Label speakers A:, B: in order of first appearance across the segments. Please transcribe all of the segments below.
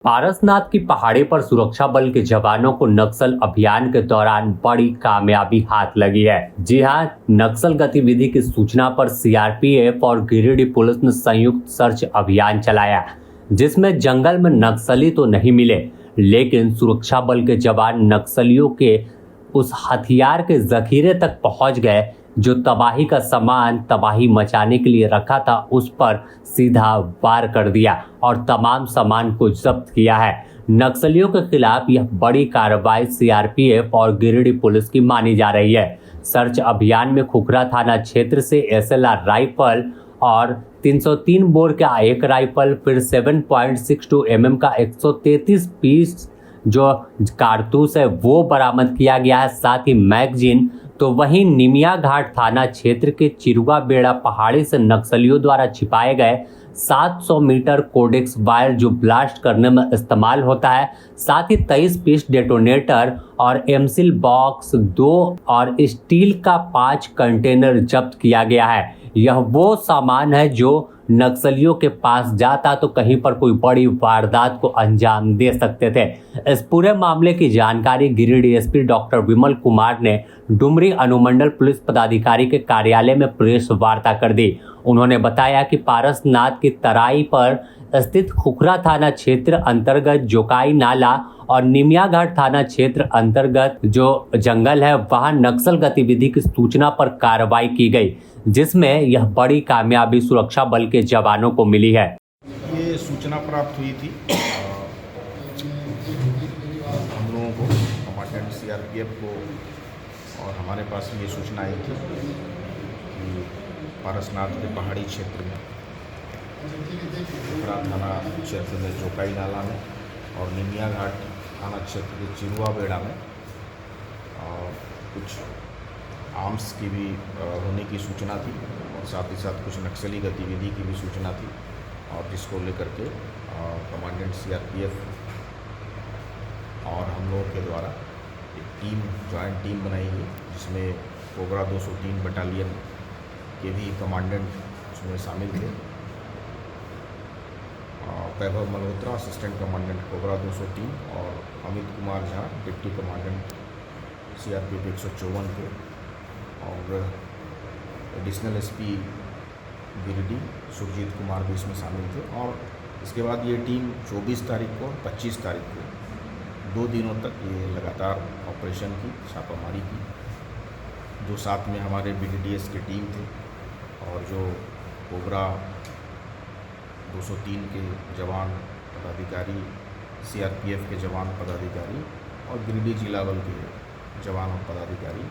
A: पारसनाथ की पहाड़ी पर सुरक्षा बल के जवानों को नक्सल अभियान के दौरान बड़ी कामयाबी हाथ लगी है। जी हां, नक्सल गतिविधि की सूचना पर सीआरपीएफ और गिरिडीह पुलिस ने संयुक्त सर्च अभियान चलाया, जिसमें जंगल में नक्सली तो नहीं मिले, लेकिन सुरक्षा बल के जवान नक्सलियों के उस हथियार के जखीरे तक पहुंच गए जो तबाही का सामान तबाही मचाने के लिए रखा था। उस पर सीधा वार कर दिया और तमाम सामान को जब्त किया है। नक्सलियों के खिलाफ यह बड़ी कार्रवाई सीआरपीएफ और गिरिडीह पुलिस की मानी जा रही है। सर्च अभियान में खुखरा थाना क्षेत्र से एसएलआर राइफल और 303 बोर का एक राइफल, फिर 7.62 mm का 133 पीस जो कारतूस है वो बरामद किया गया है, साथ ही मैगजीन। तो वहीं निमिया घाट थाना क्षेत्र के चिरुआ बेड़ा पहाड़ी से नक्सलियों द्वारा छिपाए गए 700 मीटर कोडेक्स वायर जो ब्लास्ट करने में इस्तेमाल होता है, साथ ही 23 पीस डेटोनेटर और एमसिल बॉक्स 2 और स्टील का 5 कंटेनर जब्त किया गया है। यह वो सामान है जो नक्सलियों के पास जाता तो कहीं पर कोई बड़ी वारदात को अंजाम दे सकते थे। इस पूरे मामले की जानकारी गिरिडीह एसपी डॉक्टर विमल कुमार ने डुमरी अनुमंडल पुलिस पदाधिकारी के कार्यालय में प्रेस वार्ता कर दी। उन्होंने बताया कि पारसनाथ की तराई पर स्थित खुखरा थाना क्षेत्र अंतर्गत जोकाई नाला और निमिया घाट थाना क्षेत्र अंतर्गत जो जंगल है वहां नक्सल गतिविधि की सूचना पर कार्रवाई की गई, जिसमें यह बड़ी कामयाबी सुरक्षा बल के जवानों को मिली है।
B: ये सूचना प्राप्त हुई थी हम लोगों को, कमांडेंट सीआरपीएफ को, और हमारे पास ये सूचना आई थी कि पारसनाथ के पहाड़ी क्षेत्र में खुखरा थाना क्षेत्र में जोकाई नाला में और निमिया घाट थाना क्षेत्र के चिरुआ बेड़ा में कुछ आर्म्स की भी होने की सूचना थी और साथ ही साथ कुछ नक्सली गतिविधि की भी सूचना थी, और जिसको लेकर के कमांडेंट सीआरपीएफ और हम लोगों के द्वारा एक टीम, जॉइंट टीम बनाई गई, जिसमें कोबरा 203 बटालियन के भी कमांडेंट उसमें शामिल थे। वैभव मल्होत्रा असिस्टेंट कमांडेंट कोबरा 203 और Amit Kumar Jha deputy commandant CRPF 154 थे, और एडिशनल एसपी गिरिडीह सुरजीत कुमार भी इसमें शामिल थे। और इसके बाद ये टीम 24 तारीख को और 25 तारीख को 2 दिनों तक ये लगातार ऑपरेशन की, छापामारी की, जो साथ में हमारे बीडीडीएस की टीम थे और जो कोबरा 203 के जवान पदाधिकारी, सीआरपीएफ के जवान पदाधिकारी और गिरिडीह जिला बल के जवान और पदाधिकारी,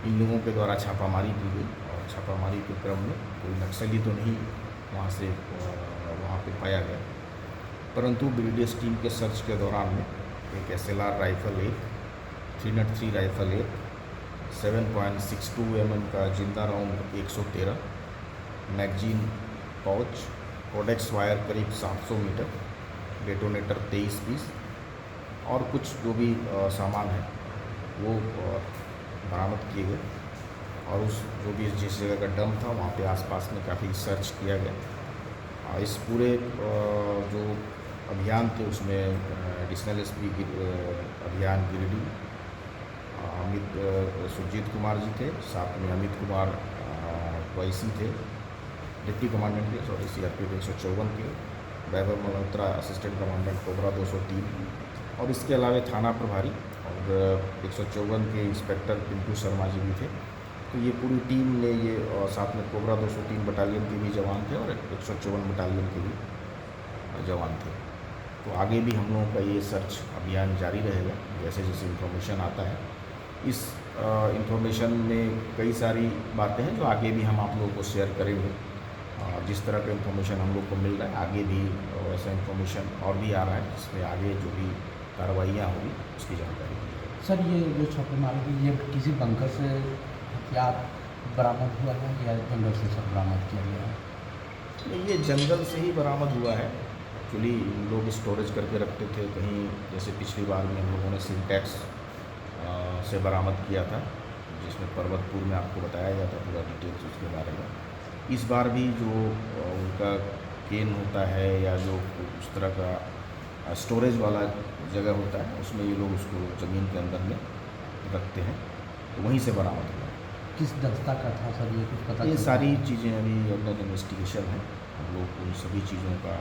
B: इन लोगों के द्वारा छापामारी की गई। और छापामारी के क्रम में कोई नक्सली तो नहीं वहाँ पे पाया गया, परंतु बीडीडीएस टीम के सर्च के दौरान में एक एसएलआर राइफल 1, 303 राइफल 1, 7.62 mm का जिंदा round 113, magazine pouch, Cordtex wire करीब 700 मीटर, डेटोनेटर 23 पीस और कुछ जो भी सामान है वो बरामद किए गए। और उस जो भी जिस जगह का डंप था वहाँ पे आसपास में काफ़ी सर्च किया गया। इस पूरे जो अभियान थे उसमें एडिशनल एसपी अभियान गिरिडीह अमित सुरजीत कुमार जी थे, साथ में अमित कुमार वाईसी थे, डिप्टी कमांडेंट थे, सीआरपीएफ 154 के, वैभव मल्होत्रा असिस्टेंट कमांडेंट कोबरा 203 और इसके अलावा थाना प्रभारी और 154 के इंस्पेक्टर पिंटू शर्मा जी भी थे। तो ये पूरी टीम ने ये साथ में कोबरा 203 बटालियन के भी जवान थे और 154 बटालियन के भी जवान थे। तो आगे भी हम लोगों का ये सर्च अभियान जारी रहेगा, जैसे जैसे इन्फॉर्मेशन आता है। इस इन्फॉर्मेशन में कई सारी बातें हैं जो आगे भी हम आप लोगों को शेयर करेंगे। जिस तरह का इन्फॉर्मेशन हम लोग को मिल रहा है, आगे भी ऐसा इन्फॉर्मेशन और भी आ रहा है, जिसमें आगे जो भी कार्रवाइयाँ होगी उसकी जानकारी दी जाएगी।
C: सर, ये जो छापेमारी हुई, ये किसी बंकर से हथियार बरामद हुआ है या जंगल से सब बरामद किया गया है?
B: नहीं, ये जंगल से ही बरामद हुआ है। एक्चुअली लोग स्टोरेज करके रखते थे कहीं, जैसे पिछली बार में हम लोगों ने सिंटैक्स से बरामद किया था, जिसमें पर्वतपुर में आपको बताया गया था पूरा डिटेल्स उसके बारे में। इस बार भी जो उनका केन होता है या जो उस तरह का स्टोरेज वाला जगह होता है, उसमें ये लोग उसको ज़मीन के अंदर में रखते हैं, तो वहीं से बरामद हुआ।
C: किस दस्ता का था सर, ये कुछ पता
B: ये
C: चला?
B: सारी चीज़ें अभी अंडर इन्वेस्टिगेशन है, हम लोग उन सभी चीज़ों का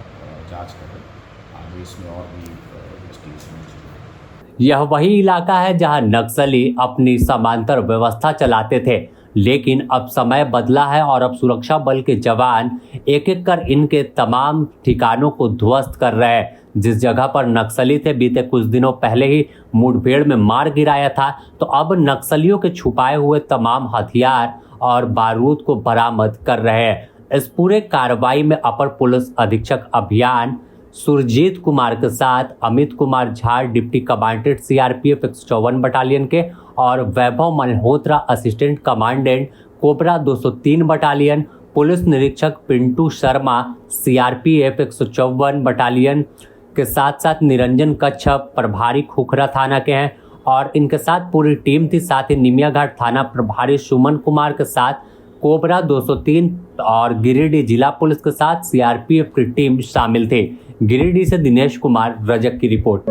B: जांच कर रहे हैं। आगे इसमें और भी इन्वेस्टिगेशन चाहिए।
A: यह वही इलाका है जहां नक्सली अपनी समांतर व्यवस्था चलाते थे, लेकिन अब समय बदला है और अब सुरक्षा बल के जवान एक एक कर इनके तमाम ठिकानों को ध्वस्त कर रहे हैं। जिस जगह पर नक्सली थे बीते कुछ दिनों पहले ही मुठभेड़ में मार गिराया था, तो अब नक्सलियों के छुपाए हुए तमाम हथियार और बारूद को बरामद कर रहे हैं। इस पूरे कार्रवाई में अपर पुलिस अधीक्षक अभियान सुरजीत कुमार के साथ Amit Kumar Jha deputy commandant CRPF 154 battalion के और Vaibhav Malhotra assistant commandant COBRA 203 battalion, police निरीक्षक पिंटू शर्मा सीआरपीएफ 154 बटालियन के साथ साथ निरंजन कच्छप प्रभारी खुखरा थाना के हैं और इनके साथ पूरी टीम थी। साथ ही निमिया घाट थाना प्रभारी सुमन कुमार के साथ कोबरा 203 और गिरिडीह जिला पुलिस के साथ सीआरपीएफ की टीम शामिल थी। गिरिडीह से दिनेश कुमार रजक की रिपोर्ट।